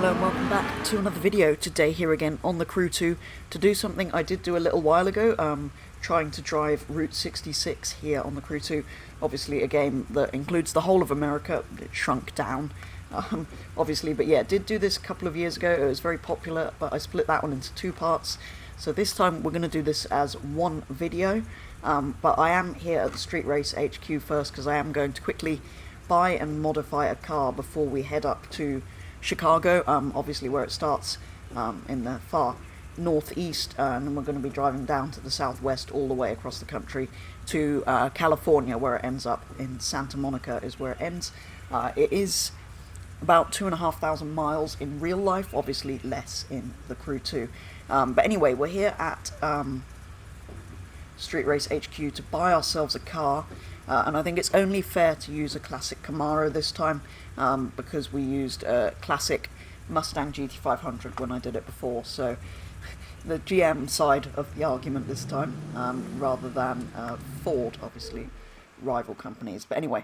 Hello and welcome back to another video. Today here again on the Crew 2 to do something I did do a little while ago, trying to drive Route 66 here on the Crew 2. Obviously a game that includes the whole of America. It shrunk down, obviously, but yeah, did do this a couple of years ago. It was very popular, but I split that one into two parts. So this time we're going to do this as one video, but I am here at the Street Race HQ first because I am going to quickly buy and modify a car before we head up to Chicago, obviously where it starts in the far northeast, and then we're going to be driving down to the southwest all the way across the country to California, where it ends up in Santa Monica is where it ends. It is about 2,500 miles in real life, obviously less in the Crew 2. But anyway, we're here at Street Race HQ to buy ourselves a car. And I think it's only fair to use a classic Camaro this time, because we used a classic Mustang GT500 when I did it before, so the GM side of the argument this time, rather than Ford, obviously, rival companies. But anyway,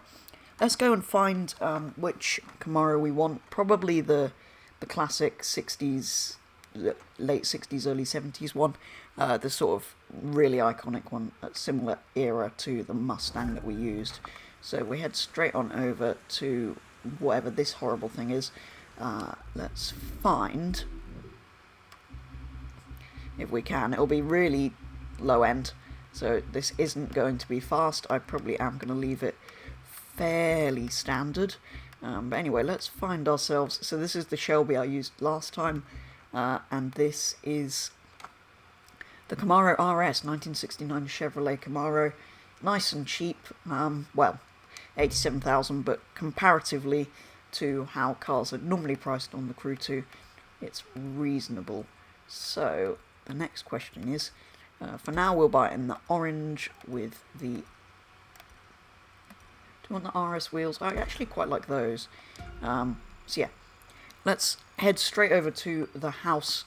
let's go and find which Camaro we want. Probably the classic 60s, late 60s, early 70s one, the sort of really iconic one, a similar era to the Mustang that we used. So we head straight on over to whatever this horrible thing is. Let's find, if we can, it'll be really low end, so this isn't going to be fast. I probably am going to leave it fairly standard. But anyway, let's find ourselves, so this is the Shelby I used last time, and this is the Camaro RS, 1969 Chevrolet Camaro, nice and cheap, well, 87,000, but comparatively to how cars are normally priced on the Crew 2, it's reasonable. So, the next question is, for now we'll buy it in the orange with the, do you want the RS wheels? I actually quite like those. So yeah, let's head straight over to the house,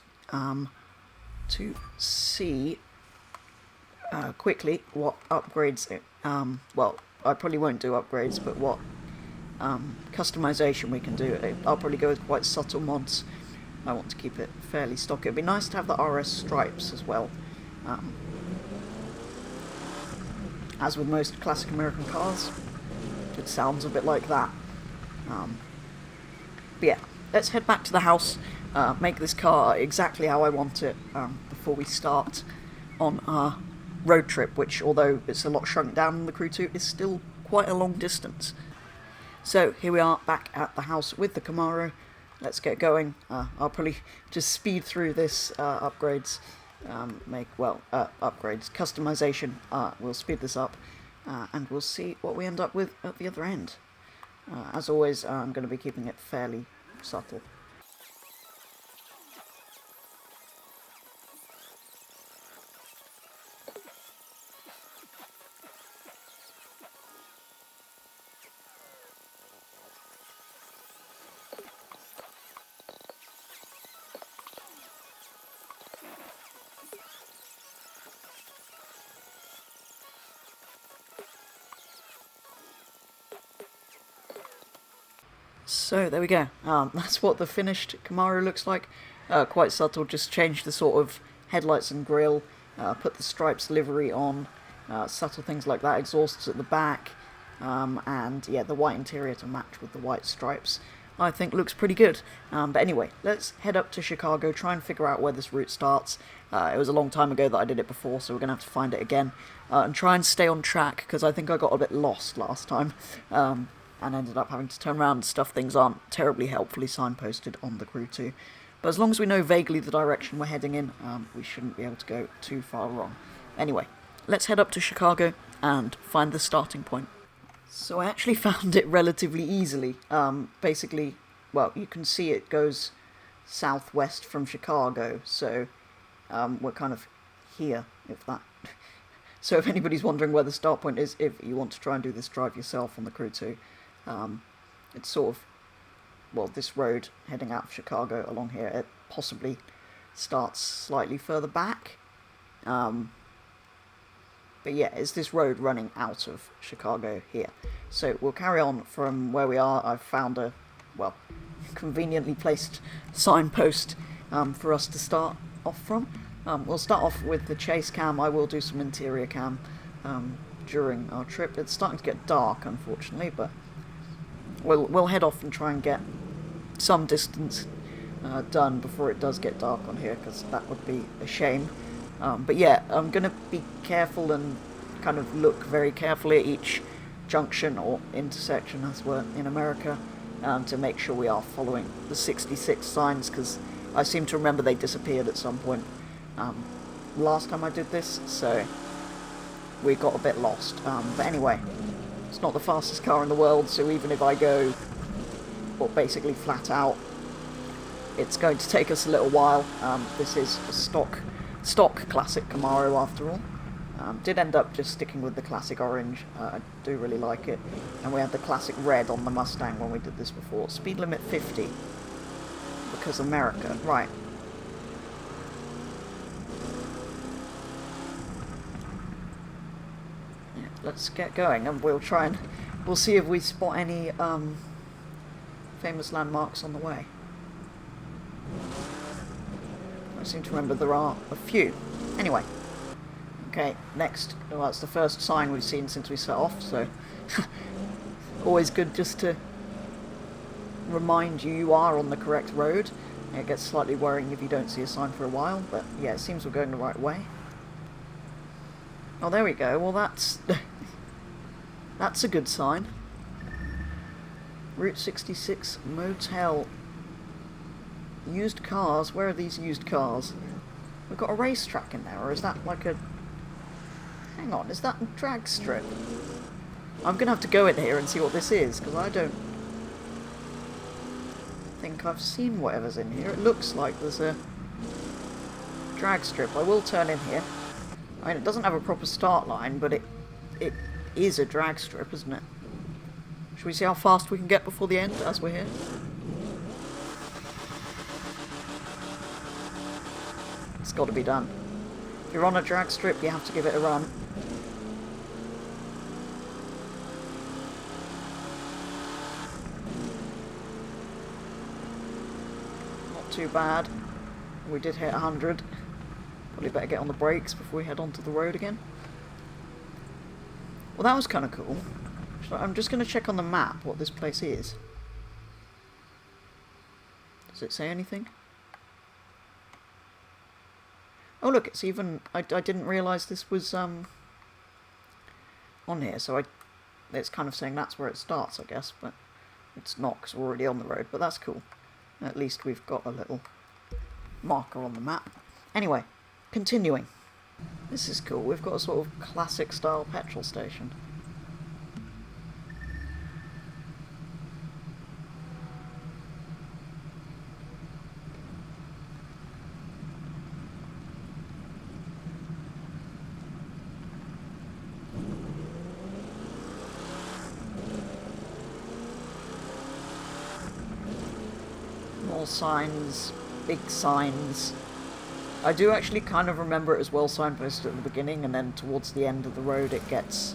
to see quickly what upgrades, well, I probably won't do upgrades, but what customization we can do. I'll probably go with quite subtle mods. I want to keep it fairly stock. It'd be nice to have the RS stripes as well. As with most classic American cars, it sounds a bit like that. But yeah, let's head back to the house, make this car exactly how I want it, before we start on our road trip, which, although it's a lot shrunk down in the Crew 2, is still quite a long distance. So here we are back at the house with the Camaro. Let's get going. I'll probably just speed through this upgrades, upgrades, customization. We'll speed this up, and we'll see what we end up with at the other end. As always, I'm going to be keeping it fairly subtle. So there we go, that's what the finished Camaro looks like. Quite subtle, just changed the sort of headlights and grille, put the stripes livery on, subtle things like that, exhausts at the back, and yeah, the white interior to match with the white stripes, I think looks pretty good. But anyway, let's head up to Chicago, try and figure out where this route starts. It was a long time ago that I did it before, so we're going to have to find it again, and try and stay on track, because I think I got a bit lost last time. And ended up having to turn around and stuff. Things aren't terribly helpfully signposted on the Crew 2. But as long as we know vaguely the direction we're heading in, we shouldn't be able to go too far wrong. Anyway, let's head up to Chicago and find the starting point. So I actually found it relatively easily. Basically, well, you can see it goes southwest from Chicago, so we're kind of here, if that... So if anybody's wondering where the start point is, if you want to try and do this drive yourself on the Crew 2, it's sort of, well, this road heading out of Chicago along here, it possibly starts slightly further back. But yeah, it's this road running out of Chicago here. So we'll carry on from where we are. I've found a, well, conveniently placed signpost for us to start off from. We'll start off with the chase cam. I will do some interior cam during our trip. It's starting to get dark, unfortunately, but we'll head off and try and get some distance done before it does get dark on here, because that would be a shame. But yeah, I'm going to be careful and kind of look very carefully at each junction or intersection, as we're in America, to make sure we are following the 66 signs, because I seem to remember they disappeared at some point last time I did this, so we got a bit lost. But anyway, it's not the fastest car in the world, so even if I go, well, basically flat out, it's going to take us a little while. This is a stock classic Camaro after all. Did end up just sticking with the classic orange. I do really like it. And we had the classic red on the Mustang when we did this before. Speed limit 50. Because America. Right. Yeah, let's get going, and we'll see if we spot any famous landmarks on the way. I seem to remember there are a few. Anyway. Okay, next. Well, that's the first sign we've seen since we set off, so always good just to remind you are on the correct road. It gets slightly worrying if you don't see a sign for a while, but yeah, it seems we're going the right way. Oh, there we go. Well, that's that's a good sign. Route 66 Motel. Used cars. Where are these used cars? We've got a racetrack in there, or is that like a... Hang on, is that a drag strip? I'm going to have to go in here and see what this is, because I don't think I've seen whatever's in here. It looks like there's a drag strip. I will turn in here. I mean, it doesn't have a proper start line, but it is a drag strip, isn't it? Should we see how fast we can get before the end, as we're here? It's got to be done. If you're on a drag strip, you have to give it a run. Not too bad. We did hit 100. Probably better get on the brakes before we head onto the road again. Well, that was kind of cool. So I'm just going to check on the map what this place is. Does it say anything? Oh look, it's even... I didn't realise this was on here, so it's kind of saying that's where it starts, I guess, but it's not, because we're already on the road, but that's cool. At least we've got a little marker on the map. Anyway, continuing. This is cool. We've got a sort of classic style petrol station. More signs, big signs. I do actually kind of remember it as well signposted at the beginning, and then towards the end of the road it gets,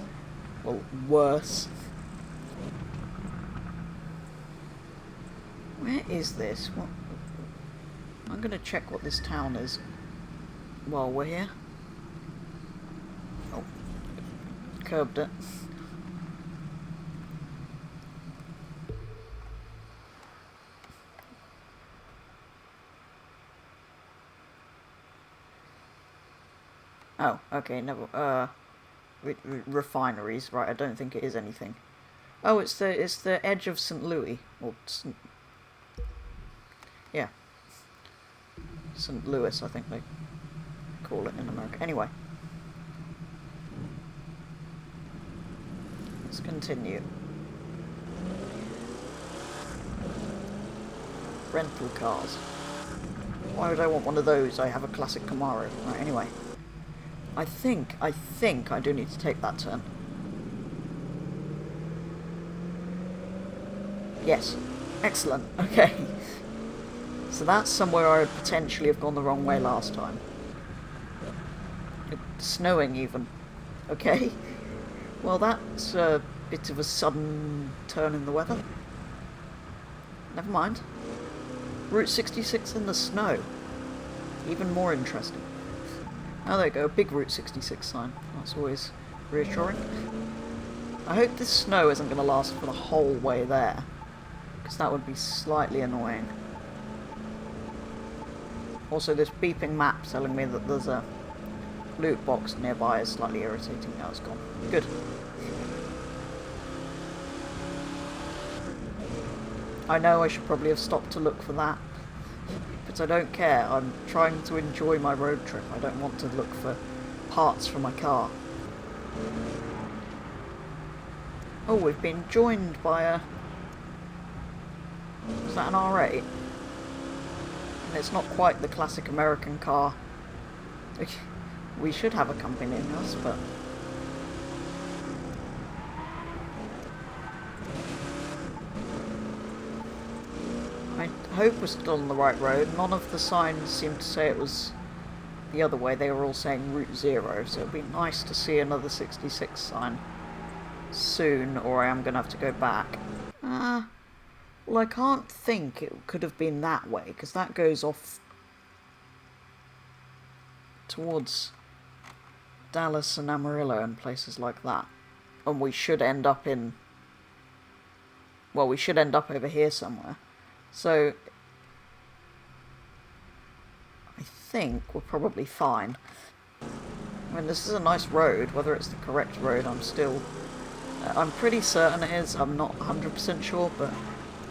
well, worse. Where is this? What? I'm going to check what this town is while we're here. Oh, curbed it. Oh, okay, never, refineries, right, I don't think it is anything. Oh, it's the edge of St. Louis, or yeah. St. Louis, I think they call it in America. Anyway. Let's continue. Rental cars. Why would I want one of those? I have a classic Camaro. Right, anyway. I think I do need to take that turn. Yes. Excellent. Okay. So that's somewhere I would potentially have gone the wrong way last time. It's snowing even. Okay. Well, that's a bit of a sudden turn in the weather. Never mind. Route 66 in the snow. Even more interesting. Oh, there you go, a big Route 66 sign. That's always reassuring. I hope this snow isn't going to last for the whole way there, because that would be slightly annoying. Also, this beeping map telling me that there's a loot box nearby is slightly irritating. Now it's gone. Good. I know I should probably have stopped to look for that, but I don't care. I'm trying to enjoy my road trip. I don't want to look for parts for my car. Oh, we've been joined by a... Is that an R8? And it's not quite the classic American car. We should have accompanying us, but... I hope we're still on the right road. None of the signs seem to say it was the other way. They were all saying Route 0, so it'd be nice to see another 66 sign soon, or I am going to have to go back. Well, I can't think it could have been that way, because that goes off towards Dallas and Amarillo and places like that. And we should end up in... Well, we should end up over here somewhere. So, I think we're probably fine. I mean, this is a nice road. Whether it's the correct road, I'm still... I'm pretty certain it is. I'm not 100% sure, but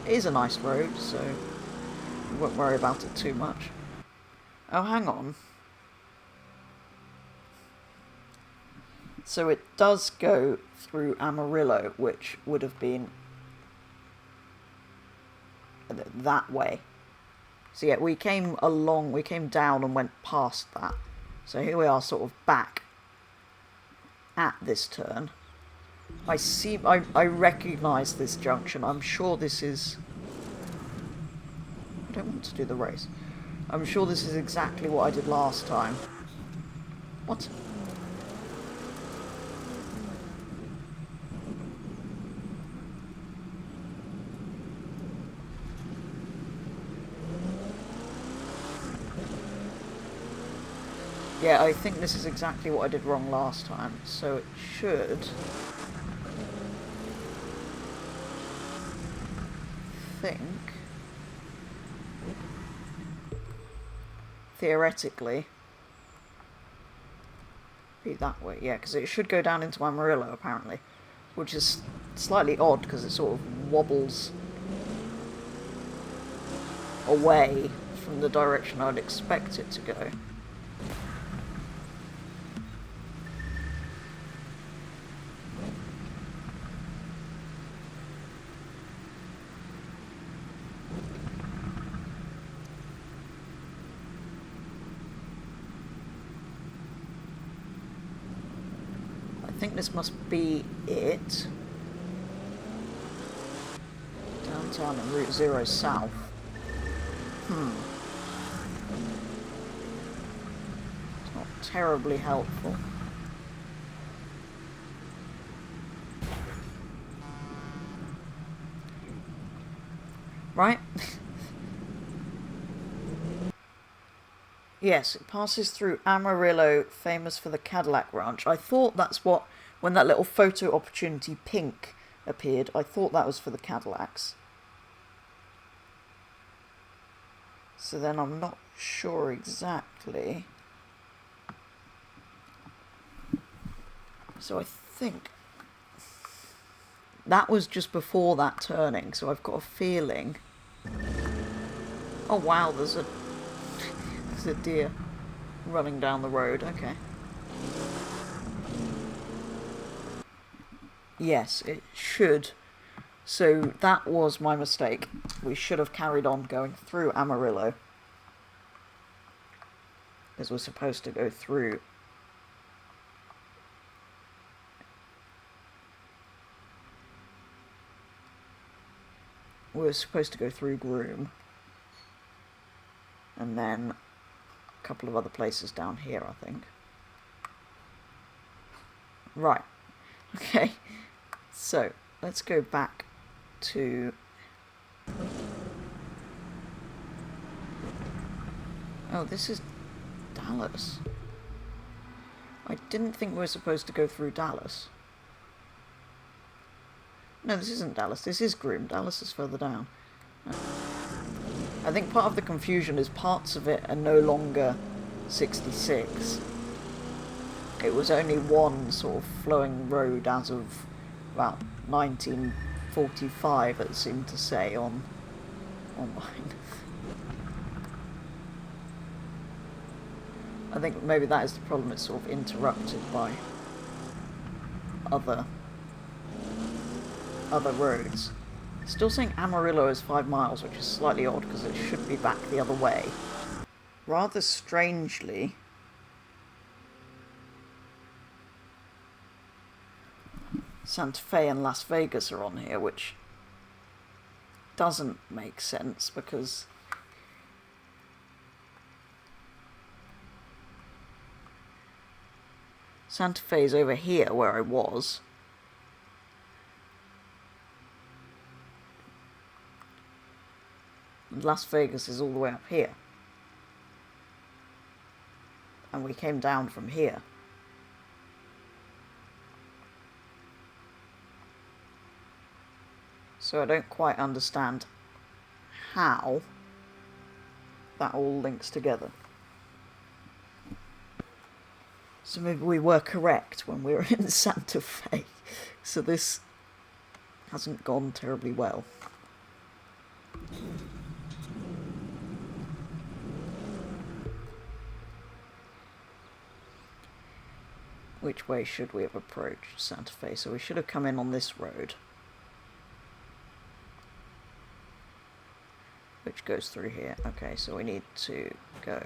it is a nice road, so we won't worry about it too much. Oh, hang on. So it does go through Amarillo, which would have been that way. So yeah, we came down and went past that. So here we are, sort of back at this turn. I recognise this junction. I'm sure this is... I don't want to do the race. I'm sure this is exactly what I did last time. What? Yeah, I think this is exactly what I did wrong last time, so it should... theoretically be that way. Yeah, because it should go down into Amarillo, apparently, which is slightly odd because it sort of wobbles away from the direction I'd expect it to go. I think this must be it. Downtown and Route 0 south. It's not terribly helpful. Right? Yes, it passes through Amarillo, famous for the Cadillac Ranch. I thought that's what, when that little photo opportunity pink appeared, I thought that was for the Cadillacs. So then I'm not sure exactly. So I think that was just before that turning, so I've got a feeling... Oh wow, there's a deer running down the road. Okay. Yes, it should. So that was my mistake. We should have carried on going through Amarillo, because we're supposed to go through. We're supposed to go through Groom, and then a couple of other places down here, I think. Right. Okay. So, let's go back to Oh, this is Dallas. I didn't think we were supposed to go through Dallas. No, this isn't Dallas. This is Groom. Dallas is further down. I think part of the confusion is parts of it are no longer 66. It was only one sort of flowing road as of about 1945, it seemed to say online. I think maybe that is the problem, it's sort of interrupted by other roads. Still saying Amarillo is 5 miles, which is slightly odd because it should be back the other way. Rather strangely, Santa Fe and Las Vegas are on here, which doesn't make sense because Santa Fe is over here where I was. And Las Vegas is all the way up here. And we came down from here. So I don't quite understand how that all links together. So maybe we were correct when we were in Santa Fe. So this hasn't gone terribly well. Which way should we have approached Santa Fe? So we should have come in on this road, which goes through here. Okay, so we need to go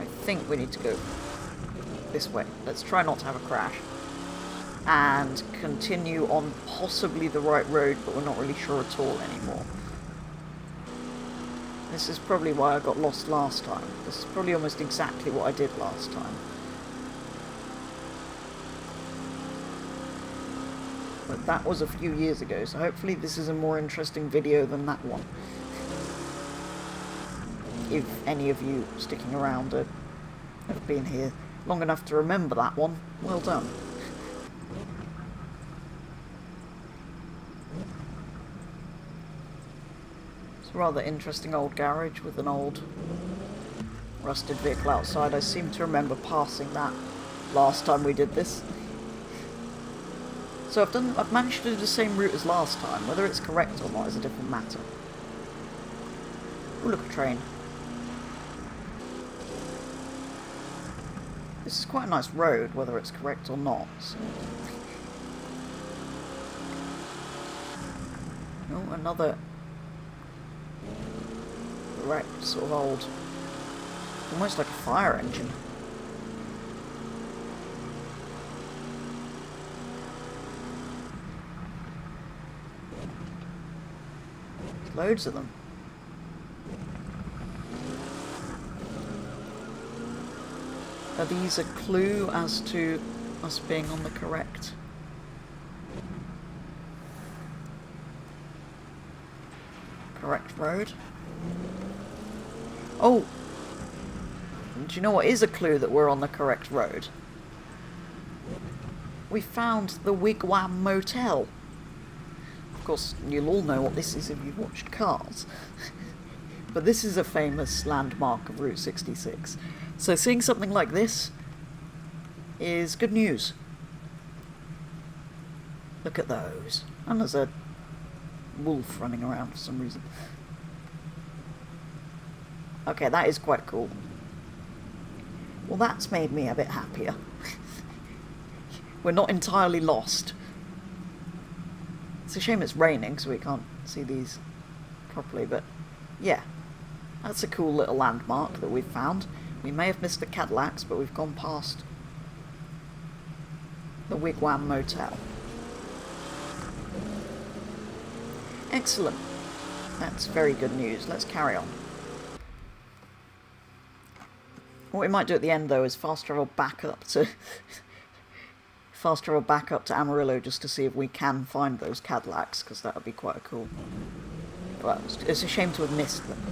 I think we need to go this way. Let's try not to have a crash. And continue on possibly the right road, but we're not really sure at all anymore. This is probably why I got lost last time. This is probably almost exactly what I did last time. But that was a few years ago, so hopefully this is a more interesting video than that one. If any of you sticking around have been here long enough to remember that one, well done. It's a rather interesting old garage with an old rusted vehicle outside. I seem to remember passing that last time we did this. So I've managed to do the same route as last time. Whether it's correct or not is a different matter. Oh, look, a train. This is quite a nice road, whether it's correct or not. So. Oh, another wrecked sort of old, almost like a fire engine. There's loads of them. Are these a clue as to us being on the correct road? Oh! Do you know what is a clue that we're on the correct road? We found the Wigwam Motel. Of course, you'll all know what this is if you've watched Cars. But this is a famous landmark of Route 66. So seeing something like this is good news. Look at those. And there's a wolf running around for some reason. Okay, that is quite cool. Well, that's made me a bit happier. We're not entirely lost. It's a shame it's raining, so we can't see these properly, but yeah. That's a cool little landmark that we've found. We may have missed the Cadillacs, but we've gone past the Wigwam Motel. Excellent. That's very good news. Let's carry on. What we might do at the end, though, is fast travel back up to fast travel back up to Amarillo just to see if we can find those Cadillacs, because that would be quite cool. Well, it's a shame to have missed them.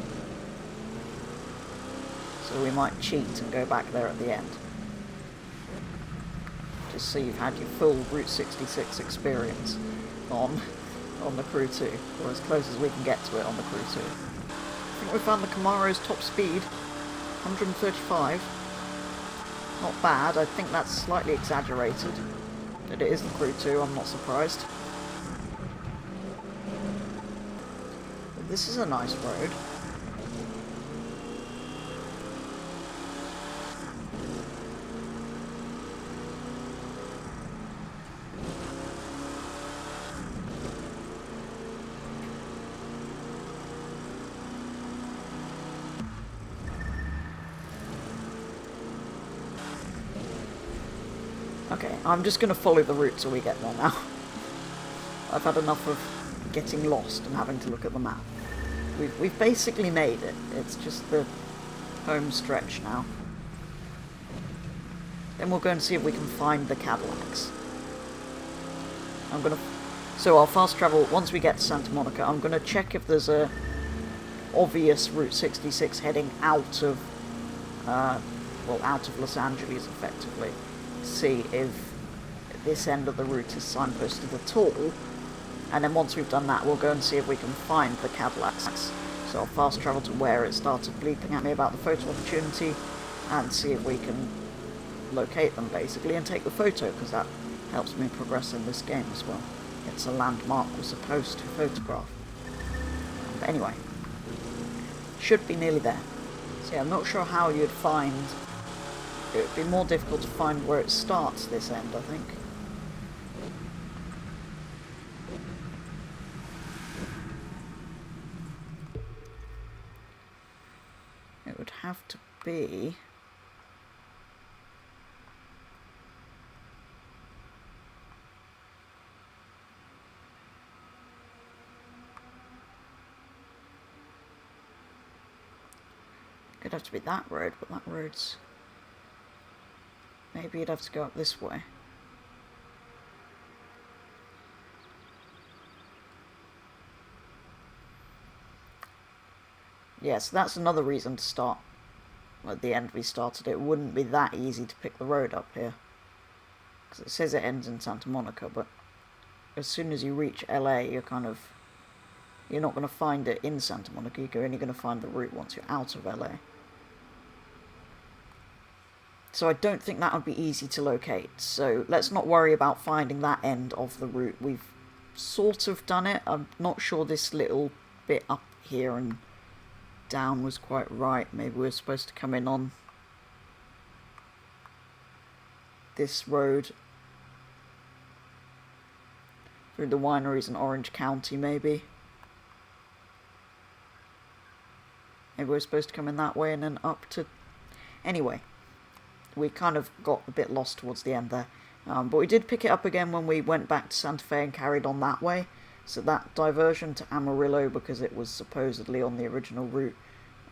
So we might cheat and go back there at the end. Just so you've had your full Route 66 experience on the Crew 2, or as close as we can get to it on the Crew 2. I think we found the Camaro's top speed, 135. Not bad. I think that's slightly exaggerated. That it is the Crew 2, I'm not surprised. But this is a nice road. Okay, I'm just going to follow the route till we get there now. I've had enough of getting lost and having to look at the map. We've basically made it. It's just the home stretch now. Then we'll go and see if we can find the Cadillacs. So I'll fast travel, once we get to Santa Monica, I'm going to check if there's a obvious Route 66 heading out of, out of Los Angeles, effectively. See if this end of the route is signposted at all, and then once we've done that, we'll go and see if we can find the Cadillacs. So I'll fast travel to where it started bleeping at me about the photo opportunity, and see if we can locate them, basically, and take the photo, because that helps me progress in this game as well. It's a landmark we're supposed to photograph. But anyway, should be nearly there. So yeah, I'm not sure how you'd find... It would be more difficult to find where it starts this end, I think. It would have to be... It'd have to be that road, but that road's... Maybe you'd have to go up this way. Yeah, so that's another reason to start at the end we started. It wouldn't be that easy to pick the road up here. Because it says it ends in Santa Monica, but as soon as you reach LA, you're not going to find it in Santa Monica. You're only going to find the route once you're out of LA. So I don't think that would be easy to locate. So let's not worry about finding that end of the route. We've sort of done it. I'm not sure this little bit up here and down was quite right. Maybe we're supposed to come in on this road through the wineries in Orange County, maybe. Maybe we're supposed to come in that way and then up to... Anyway. We kind of got a bit lost towards the end there. But we did pick it up again when we went back to Santa Fe and carried on that way. So that diversion to Amarillo, because it was supposedly on the original route,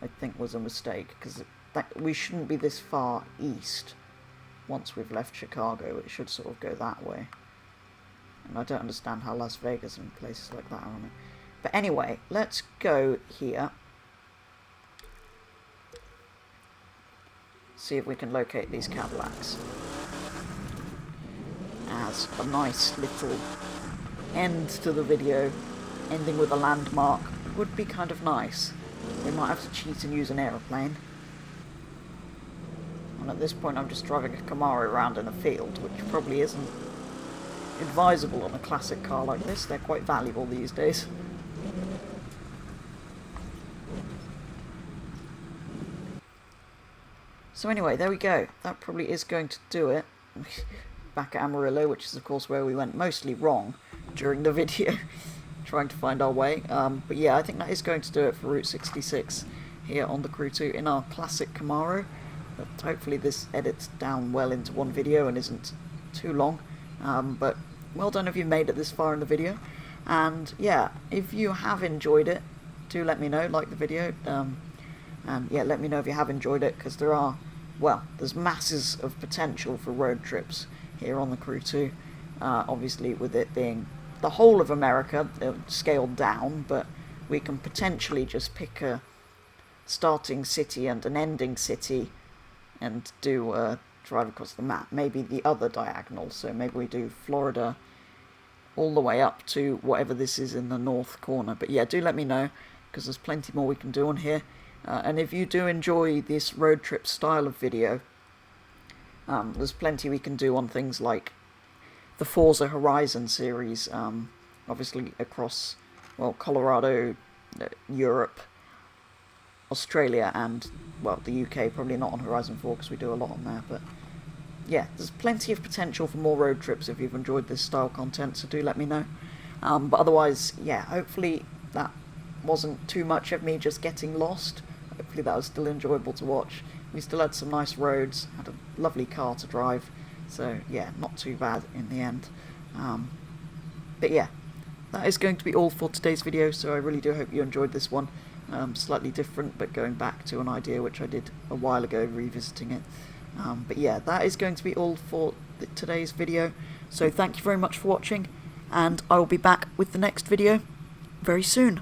I think was a mistake. Because we shouldn't be this far east once we've left Chicago. It should sort of go that way. And I don't understand how Las Vegas and places like that are on it. But anyway, let's go here. See if we can locate these Cadillacs. As a nice little end to the video, ending with a landmark would be kind of nice. We might have to cheat and use an aeroplane. And at this point I'm just driving a Camaro around in a field, which probably isn't advisable on a classic car like this. They're quite valuable these days. So anyway, there we go. That probably is going to do it. Back at Amarillo, which is of course where we went mostly wrong during the video, trying to find our way. But yeah, I think that is going to do it for Route 66 here on the Crew 2 in our classic Camaro. But hopefully this edits down well into one video and isn't too long. But well done if you've made it this far in the video. And yeah, if you have enjoyed it, do let me know, like the video. And yeah, let me know if you have enjoyed it, because there's masses of potential for road trips here on the Crew 2. Obviously with it being the whole of America, scaled down, but we can potentially just pick a starting city and an ending city and do a drive across the map. Maybe the other diagonal, so maybe we do Florida all the way up to whatever this is in the north corner. But yeah, do let me know, because there's plenty more we can do on here. And if you do enjoy this road trip style of video, there's plenty we can do on things like the Forza Horizon series, obviously across, well, Colorado, Europe, Australia, and, well, the UK, probably not on Horizon 4 because we do a lot on there, but yeah, there's plenty of potential for more road trips if you've enjoyed this style content, so do let me know. But otherwise, yeah, hopefully that wasn't too much of me just getting lost. Hopefully that was still enjoyable to watch. We still had some nice roads, had a lovely car to drive, so yeah, not too bad in the end. But yeah, that is going to be all for today's video, so I really do hope you enjoyed this one. Slightly different, but going back to an idea which I did a while ago, revisiting it. But yeah, that is going to be all for today's video, so thank you very much for watching, and I will be back with the next video very soon.